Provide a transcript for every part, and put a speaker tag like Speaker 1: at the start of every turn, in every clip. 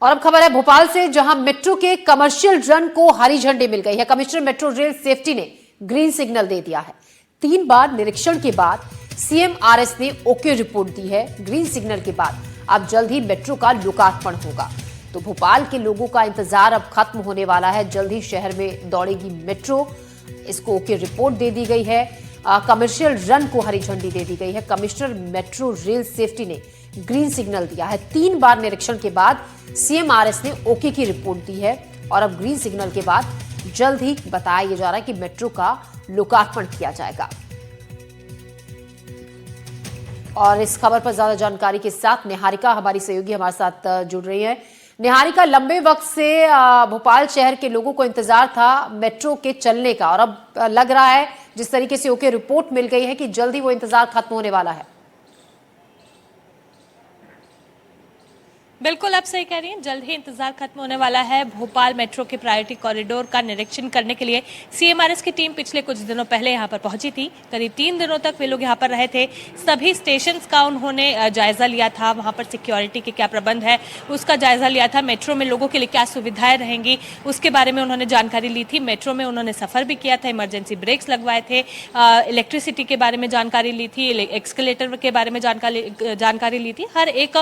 Speaker 1: और अब खबर है भोपाल से, जहां मेट्रो के कमर्शियल रन को हरी झंडी मिल गई है। कमिश्नर मेट्रो रेल सेफ्टी ने ग्रीन सिग्नल दे दिया है। 3 बार निरीक्षण के बाद सीएम आरएस ने ओके रिपोर्ट दी है। ग्रीन सिग्नल के बाद अब जल्द ही मेट्रो का लोकार्पण होगा। तो भोपाल के लोगों का इंतजार अब खत्म होने वाला है। जल्द ही शहर में दौड़ेगी मेट्रो। इसको ओके रिपोर्ट दे दी गई है। कमर्शियल रन को हरी झंडी दे दी गई है। कमिश्नर मेट्रो रेल सेफ्टी ने ग्रीन सिग्नल दिया है। 3 बार निरीक्षण के बाद सीएम आरएस ने ओके की रिपोर्ट दी है और अब ग्रीन सिग्नल के बाद जल्द ही बताया जा रहा है कि मेट्रो का लोकार्पण किया जाएगा। और इस खबर पर ज्यादा जानकारी के साथ निहारिका हमारी सहयोगी हमारे साथ जुड़ रही है। निहारिका, लंबे वक्त से भोपाल शहर के लोगों को इंतजार था मेट्रो के चलने का, और अब लग रहा है जिस तरीके से ओके रिपोर्ट मिल गई है कि जल्द ही वो इंतजार खत्म होने वाला है।
Speaker 2: बिल्कुल आप सही कह रही हैं, जल्द ही इंतजार खत्म होने वाला है। भोपाल मेट्रो के प्रायोरिटी कॉरिडोर का निरीक्षण करने के लिए सीएमआरएस की टीम पिछले कुछ दिनों पहले यहां पर पहुंची थी। करीब 3 दिनों तक वे लोग यहां पर रहे थे। सभी स्टेशंस का उन्होंने जायजा लिया था। वहां पर सिक्योरिटी के क्या प्रबंध है उसका जायजा लिया था। मेट्रो में लोगों के लिए क्या सुविधाएं रहेंगी उसके बारे में उन्होंने जानकारी ली थी। मेट्रो में उन्होंने सफर भी किया था, इमरजेंसी ब्रेक्स लगवाए थे, इलेक्ट्रिसिटी के बारे में जानकारी ली थी, एक्सकेलेटर के बारे में जानकारी ली थी। हर एक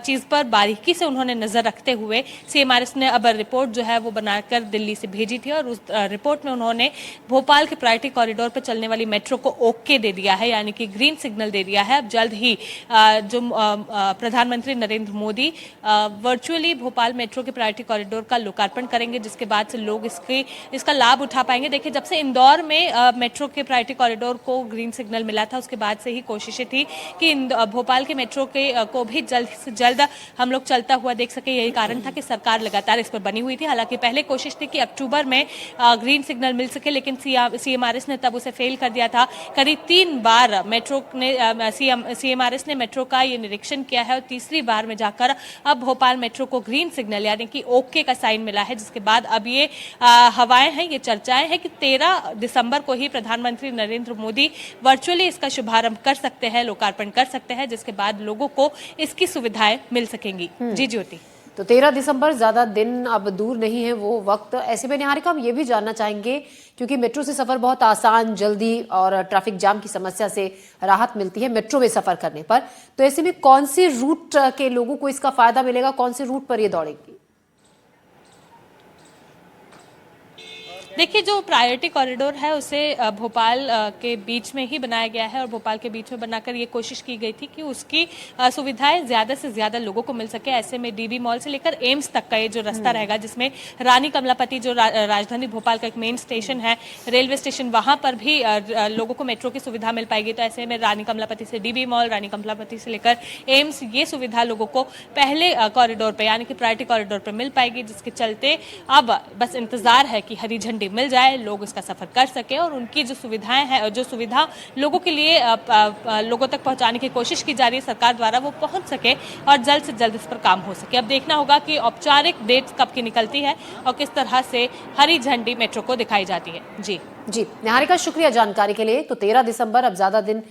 Speaker 2: चीज पर बारीकी से उन्होंने नजर रखते हुए सीएमआरएस ने अब रिपोर्ट जो है वो बनाकर दिल्ली से भेजी थी और उस रिपोर्ट में उन्होंने भोपाल के प्रायोरिटी कॉरिडोर पर चलने वाली मेट्रो को ओके दे दिया है, यानी कि ग्रीन सिग्नल दे दिया है। अब जल्द ही जो प्रधानमंत्री नरेंद्र मोदी वर्चुअली भोपाल मेट्रो के प्रायोरिटी कॉरिडोर का लोकार्पण करेंगे, जिसके बाद से लोग इसका लाभ उठा पाएंगे। देखिए, जब से इंदौर में मेट्रो के प्रायोरिटी कॉरिडोर को ग्रीन सिग्नल मिला था उसके बाद से ही कोशिशें थी कि भोपाल के मेट्रो को भी जल्द से जल्द हम लोग चलता हुआ देख सके। यही कारण था कि सरकार लगातार इस पर बनी हुई थी। हालांकि पहले कोशिश थी कि अक्टूबर में ग्रीन सिग्नल मिल सके, लेकिन सीएमआरएस ने तब उसे फेल कर दिया था। करीब 3 बार मेट्रो ने सीएमआरएस ने मेट्रो का ये निरीक्षण किया है और तीसरी बार में जाकर अब भोपाल मेट्रो को ग्रीन सिग्नल यानी कि ओके का साइन मिला है, जिसके बाद अब ये हवाएं हैं, ये चर्चाएं हैं कि 13 दिसंबर को ही प्रधानमंत्री नरेंद्र मोदी वर्चुअली इसका शुभारंभ कर सकते हैं, लोकार्पण कर सकते हैं, जिसके बाद लोगों को इसकी सुविधाएं मिल सकेंगी। जी ज्योति,
Speaker 1: तो 13 दिसंबर ज्यादा दिन अब दूर नहीं है वो वक्त। ऐसे में निहारिका, हम ये भी जानना चाहेंगे क्योंकि मेट्रो से सफर बहुत आसान, जल्दी और ट्रैफिक जाम की समस्या से राहत मिलती है मेट्रो में सफर करने पर, तो ऐसे में कौन से रूट के लोगों को इसका फायदा मिलेगा, कौन से रूट पर ये दौड़ेगी?
Speaker 2: देखिए, जो प्रायोरिटी कॉरिडोर है उसे भोपाल के बीच में ही बनाया गया है और भोपाल के बीच में बनाकर ये कोशिश की गई थी कि उसकी सुविधाएं ज्यादा से ज्यादा लोगों को मिल सके। ऐसे में डीबी मॉल से लेकर एम्स तक का ये जो रास्ता रहेगा, जिसमें रानी कमलापति जो राजधानी भोपाल का एक मेन स्टेशन है, रेलवे स्टेशन, वहां पर भी लोगों को मेट्रो की सुविधा मिल पाएगी। तो ऐसे में रानी कमलापति से डीबी मॉल, रानी कमलापति से लेकर एम्स, ये सुविधा लोगों को पहले कॉरिडोर पर यानी कि प्रायोरिटी कॉरिडोर पर मिल पाएगी, जिसके चलते अब बस इंतजार है कि हरी झंडी मिल जाए, लोग इसका सफर कर सके और उनकी जो सुविधाएं हैं और जो सुविधा लोगों के लिए लोगों तक पहुंचाने की कोशिश की जा रही है सरकार द्वारा, वो पहुंच सके और जल्द से जल्द इस पर काम हो सके। अब देखना होगा कि औपचारिक डेट कब की निकलती है और किस तरह से हरी झंडी मेट्रो को दिखाई जाती है। जी
Speaker 1: निहारिका, शुक्रिया जानकारी के लिए। तो 13 दिसंबर अब ज्यादा दिन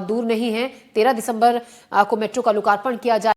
Speaker 1: दूर नहीं है। 13 दिसंबर को मेट्रो का लोकार्पण किया जाए।